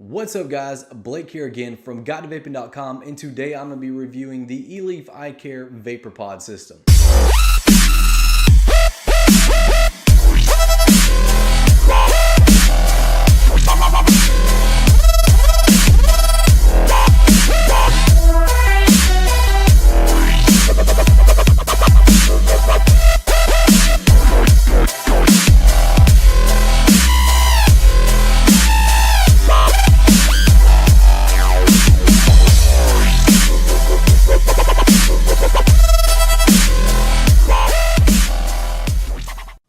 What's up guys, Blake here again from GuideToVaping.com, and today I'm going to be reviewing the Eleaf iCare Vapor Pod system.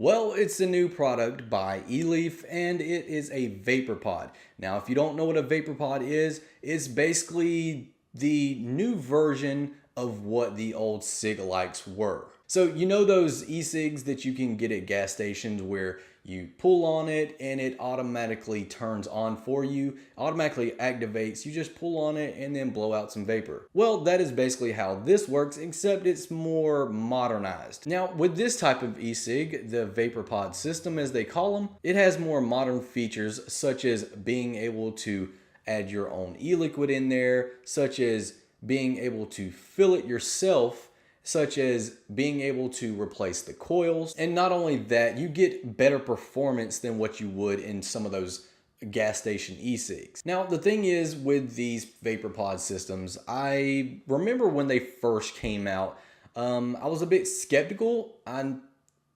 Well, it's a new product by Eleaf, and it is a vapor pod. Now, if you don't know what a vapor pod is, it's basically the new version of what the old cig-alikes were. So you know those e-cigs that you can get at gas stations where you pull on it and it automatically turns on for you, automatically activates, you just pull on it and then blow out some vapor. Well, that is basically how this works, except it's more modernized. Now, with this type of e-cig, the vapor pod system as they call them, it has more modern features such as being able to add your own e-liquid in there, such as being able to fill it yourself, such as being able to replace the coils. And not only that, you get better performance than what you would in some of those gas station e-cigs. Now, the thing is with these vapor pod systems, I remember when they first came out, I was a bit skeptical. I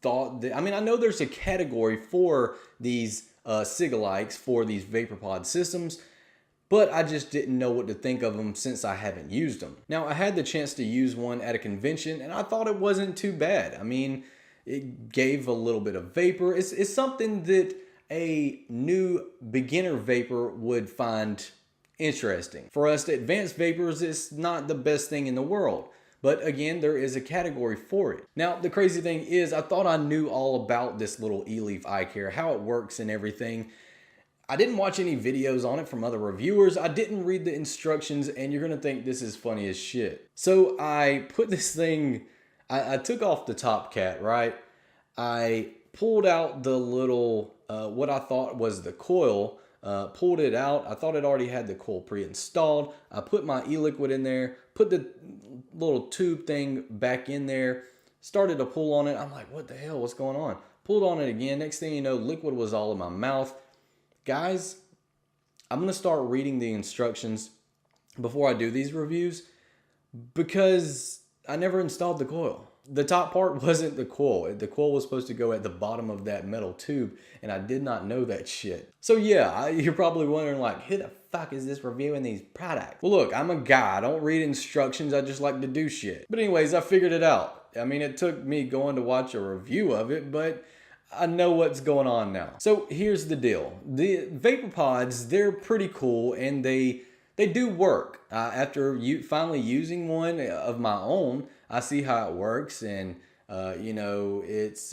thought that, I know there's a category for these cig-alikes, for these vapor pod systems, but I just didn't know what to think of them since I haven't used them. Now, I had the chance to use one at a convention and I thought it wasn't too bad. It gave a little bit of vapor. It's something that a new beginner vapor would find interesting. For us advanced vapors, it's not the best thing in the world. But again, there is a category for it. Now, the crazy thing is I thought I knew all about this little Eleaf iCare, how it works and everything. I didn't watch any videos on it from other reviewers. I didn't read the instructions, and you're gonna think this is funny as shit. So I put this thing, I took off the top cat, right? I pulled out the little, what I thought was the coil, pulled it out. I thought it already had the coil pre-installed. I put my e-liquid in there, put the little tube thing back in there, started to pull on it. I'm like, what the hell, what's going on? Pulled on it again. Next thing you know, liquid was all in my mouth. Guys, I'm going to start reading the instructions before I do these reviews because I never installed the coil. The top part wasn't the coil. The coil was supposed to go at the bottom of that metal tube, and I did not know that shit. So yeah, you're probably wondering like, who the fuck is this reviewing these products? Well, look, I'm a guy. I don't read instructions. I just like to do shit. But anyways, I figured it out. It took me going to watch a review of it, but I know what's going on now. So here's the deal. The vapor pods, they're pretty cool and they do work. After finally using one of my own, I see how it works, and it's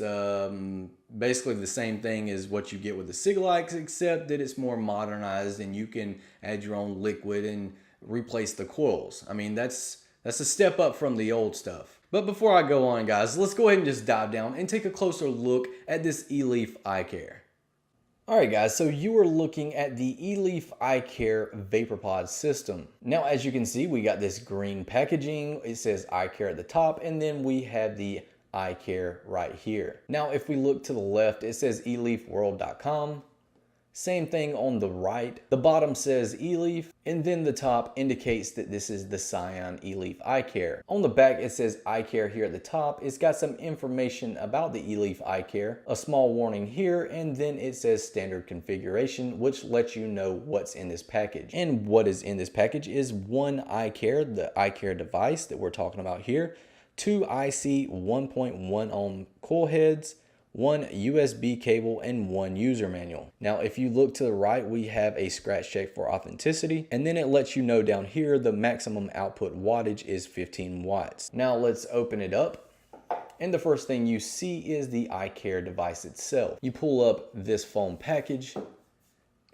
basically the same thing as what you get with the cig-alikes, except that it's more modernized and you can add your own liquid and replace the coils. That's a step up from the old stuff. But before I go on, guys, let's go ahead and just dive down and take a closer look at this Eleaf iCare. Alright guys, so you are looking at the Eleaf iCare Vapor Pod system. Now, as you can see, we got this green packaging. It says iCare at the top, and then we have the iCare right here. Now, if we look to the left, it says eleafworld.com. Same thing on the right. The bottom says Eleaf, and then the top indicates that this is the Scion Eleaf iCare. On the back, it says iCare here at the top. It's got some information about the Eleaf iCare, a small warning here, and then it says standard configuration, which lets you know what's in this package. And what is in this package is one iCare, the iCare device that we're talking about here, two IC 1.1 ohm coil heads, one USB cable, and one user manual. Now, if you look to the right, we have a scratch check for authenticity, and then it lets you know down here the maximum output wattage is 15 watts. Now let's open it up, and the first thing you see is the iCare device itself. You pull up this foam package,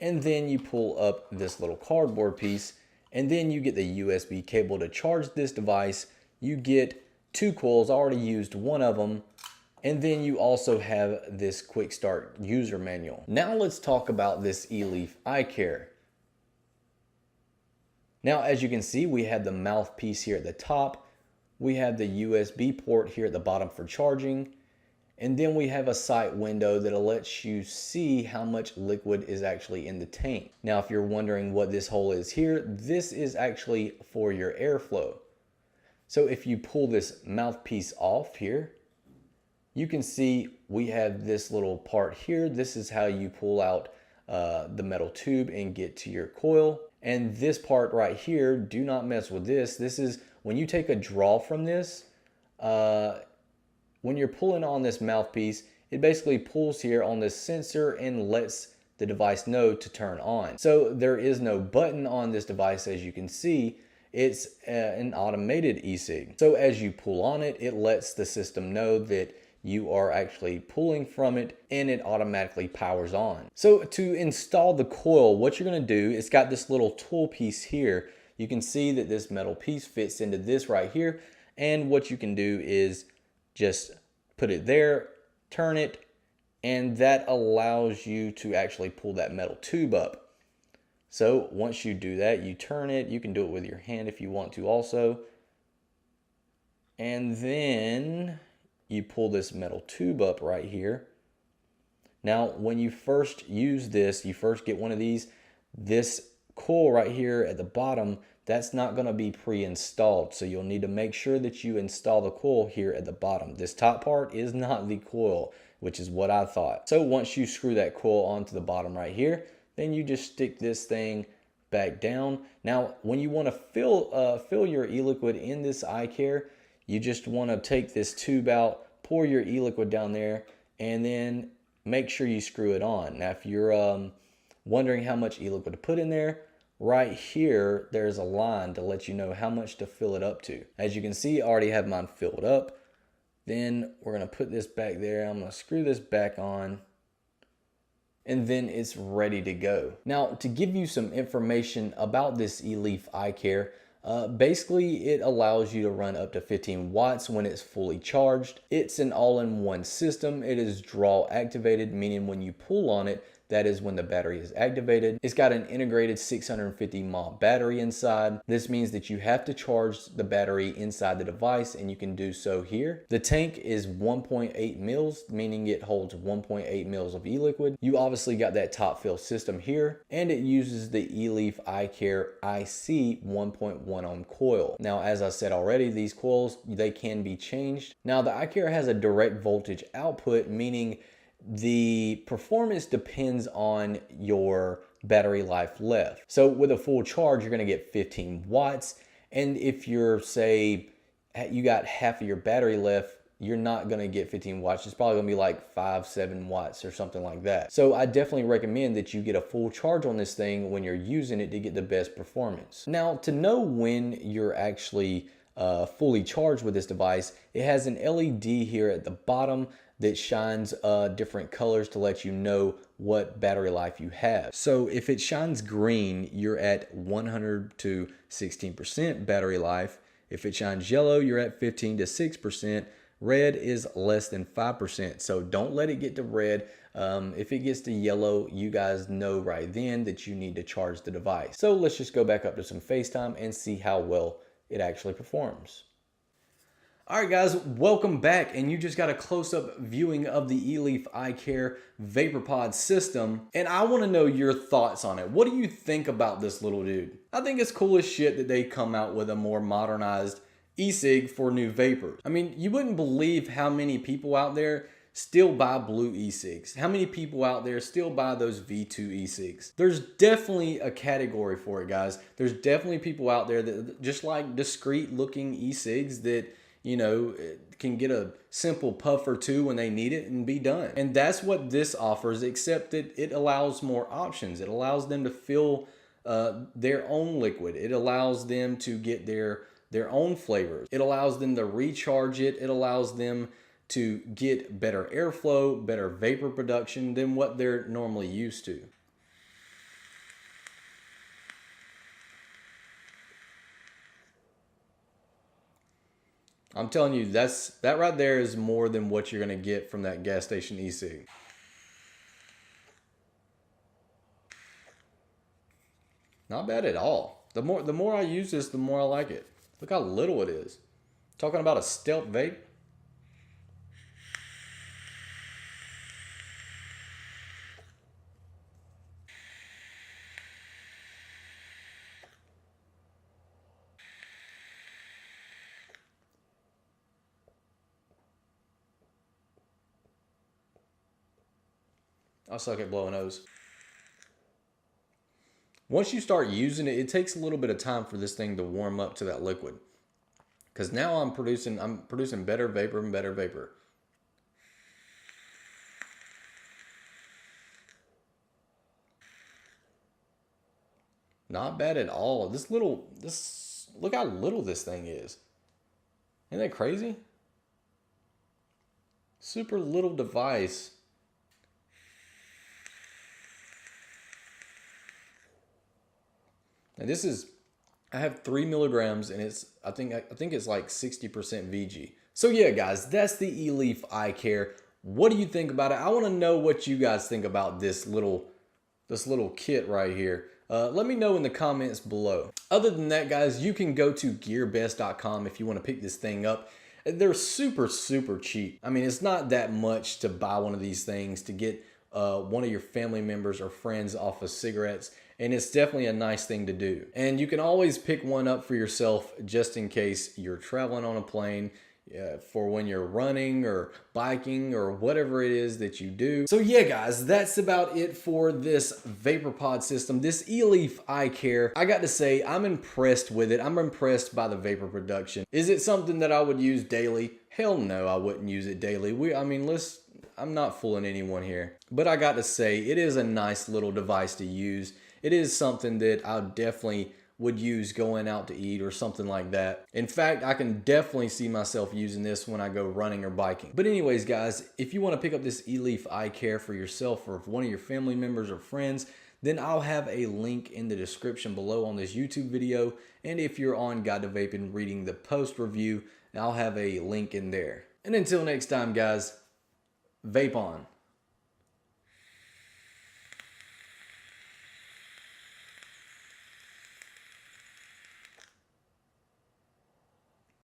and then you pull up this little cardboard piece, and then you get the USB cable to charge this device. You get two coils. I already used one of them. And then you also have this quick start user manual. Now let's talk about this Eleaf iCare. Now, as you can see, we have the mouthpiece here at the top. We have the USB port here at the bottom for charging. And then we have a sight window that'll let you see how much liquid is actually in the tank. Now, if you're wondering what this hole is here, this is actually for your airflow. So if you pull this mouthpiece off here, you can see we have this little part here. This is how you pull out the metal tube and get to your coil. And this part right here, do not mess with this. This is when you take a draw from this, when you're pulling on this mouthpiece, it basically pulls here on this sensor and lets the device know to turn on. So there is no button on this device, as you can see. It's an automated e-cig. So as you pull on it, it lets the system know that you are actually pulling from it, and it automatically powers on. So to install the coil, what you're gonna do, it's got this little tool piece here. You can see that this metal piece fits into this right here. And what you can do is just put it there, turn it, and that allows you to actually pull that metal tube up. So once you do that, you turn it. You can do it with your hand if you want to also. And then you pull this metal tube up right here. Now, when you first use this, you first get one of these, this coil right here at the bottom, that's not going to be pre-installed. So you'll need to make sure that you install the coil here at the bottom. This top part is not the coil, which is what I thought. So once you screw that coil onto the bottom right here, then you just stick this thing back down. Now, when you want to fill your e-liquid in this iCare, you just want to take this tube out, pour your e-liquid down there, and then make sure you screw it on. Now, if you're wondering how much e-liquid to put in there, right here, there's a line to let you know how much to fill it up to. As you can see, I already have mine filled up. Then we're going to put this back there. I'm going to screw this back on, and then it's ready to go. Now, to give you some information about this Eleaf iCare, basically it allows you to run up to 15 watts when it's fully charged. It's an all-in-one system. It is draw activated, meaning when you pull on it, that is when the battery is activated. It's got an integrated 650 mAh battery inside. This means that you have to charge the battery inside the device, and you can do so here. The tank is 1.8 mils, meaning it holds 1.8 mils of e-liquid. You obviously got that top fill system here, and it uses the Eleaf iCare IC 1.1 ohm coil. Now, as I said already, these coils, they can be changed. Now, the iCare has a direct voltage output, meaning the performance depends on your battery life left. So with a full charge, you're going to get 15 watts. And if you're, say, you got half of your battery left, you're not going to get 15 watts. It's probably going to be like 5-7 watts or something like that. So I definitely recommend that you get a full charge on this thing when you're using it to get the best performance. Now, to know when you're actually fully charged with this device, it has an LED here at the bottom that shines different colors to let you know what battery life you have. So if it shines green, you're at 100 to 16% battery life. If it shines yellow, you're at 15 to 6%. Red is less than 5%. So don't let it get to red. If it gets to yellow, you guys know right then that you need to charge the device. So let's just go back up to some FaceTime and see how well it actually performs. All right, guys, welcome back. And you just got a close-up viewing of the Eleaf iCare VaporPod system. And I want to know your thoughts on it. What do you think about this little dude? I think it's cool as shit that they come out with a more modernized e-cig for new vapors. I mean, you wouldn't believe how many people out there still buy blue e-cigs. How many people out there still buy those V2 e-cigs? There's definitely a category for it, guys. There's definitely people out there that just like discreet looking e-cigs that, you know, can get a simple puff or two when they need it and be done. And that's what this offers, except that it allows more options. It allows them to fill their own liquid. It allows them to get their own flavors. It allows them to recharge it. It allows them to get better airflow, better vapor production than what they're normally used to. I'm telling you, that right there is more than what you're gonna get from that gas station e-cig. Not bad at all. The more I use this, the more I like it. Look how little it is. Talking about a stealth vape. I suck at blowing O's. Once you start using it, it takes a little bit of time for this thing to warm up to that liquid. Because now I'm producing better vapor and better vapor. Not bad at all. Look how little this thing is. Isn't that crazy? Super little device. And I have 3 milligrams, and I think it's like 60% VG. So yeah, guys, that's the Eleaf iCare. What do you think about it? I want to know what you guys think about this little kit right here. Let me know in the comments below. Other than that, guys, you can go to gearbest.com if you want to pick this thing up. They're super, super cheap. I mean, it's not that much to buy one of these things to get one of your family members or friends off of cigarettes. And it's definitely a nice thing to do. And you can always pick one up for yourself just in case you're traveling on a plane, for when you're running or biking or whatever it is that you do. So yeah, guys, that's about it for this VaporPod system, this Eleaf iCare. I got to say, I'm impressed with it. I'm impressed by the vapor production. Is it something that I would use daily? Hell no, I wouldn't use it daily. I'm not fooling anyone here. But I got to say, it is a nice little device to use. It is something that I definitely would use going out to eat or something like that. In fact, I can definitely see myself using this when I go running or biking. But anyways, guys, if you want to pick up this Eleaf iCare for yourself or for one of your family members or friends, then I'll have a link in the description below on this YouTube video. And if you're on Guide to Vaping reading the post review, I'll have a link in there. And until next time, guys, vape on.